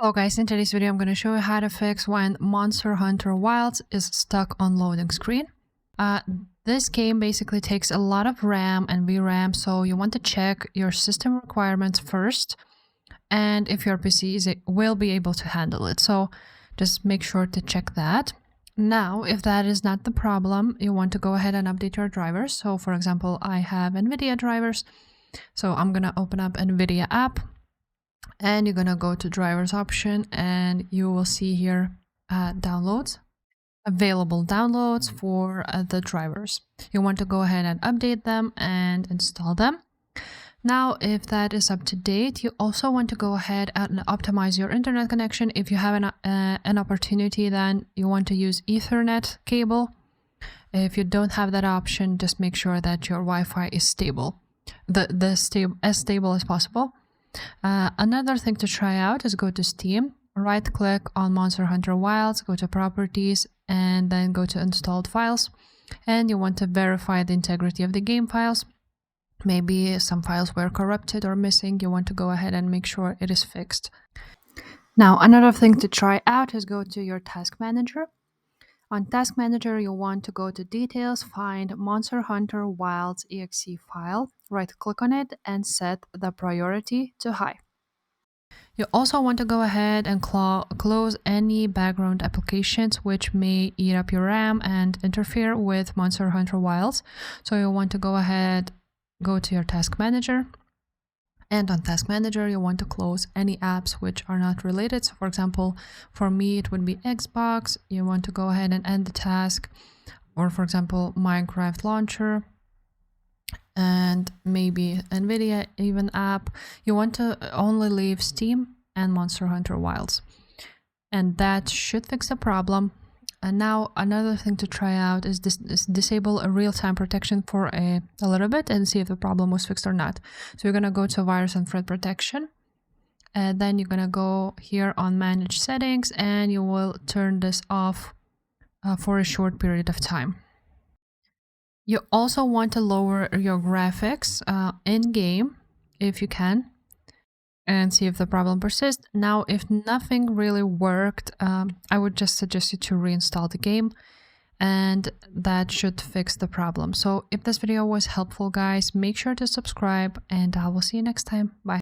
Hello guys, in today's video I'm going to show you how to fix when Monster Hunter Wilds is stuck on loading screen. This game basically takes a lot of RAM and VRAM, so you want to check your system requirements first and if your PC will be able to handle it. So just make sure to check that. Now, if that is not the problem, you want to go ahead and update your drivers. So for example, I have NVIDIA drivers. So I'm going to open up NVIDIA app. And you're gonna go to drivers option and you will see here downloads, available downloads for the drivers. You want to go ahead and update them and install them. Now, if that is up to date, you also want to go ahead and optimize your internet connection. If you have an opportunity, then you want to use Ethernet cable. If you don't have that option, just make sure that your Wi-Fi is stable, as stable as possible. Another thing to try out is go to Steam, right click on Monster Hunter Wilds, go to properties and then go to installed files, and you want to verify the integrity of the game files. Maybe some files were corrupted or missing. You want to go ahead and make sure it is fixed. Now, another thing to try out is go to your task manager. On Task Manager, you want to go to Details, find Monster Hunter Wilds exe file, right-click on it, and set the priority to high. You also want to go ahead and close any background applications which may eat up your RAM and interfere with Monster Hunter Wilds. So you want to go ahead, go to your Task Manager. And on Task Manager, you want to close any apps which are not related. So for example, for me, it would be Xbox. You want to go ahead and end the task. Or for example, Minecraft Launcher. And maybe NVIDIA even app. You want to only leave Steam and Monster Hunter Wilds. And that should fix the problem. And now another thing to try out is disable a real-time protection for a little bit and see if the problem was fixed or not. So you're going to go to virus and threat protection. And then you're going to go here on manage settings and you will turn this off for a short period of time. You also want to lower your graphics in-game if you can and see if the problem persists. Now, if nothing really worked, I would just suggest you to reinstall the game and that should fix the problem. So if this video was helpful, guys, make sure to subscribe and I will see you next time. Bye.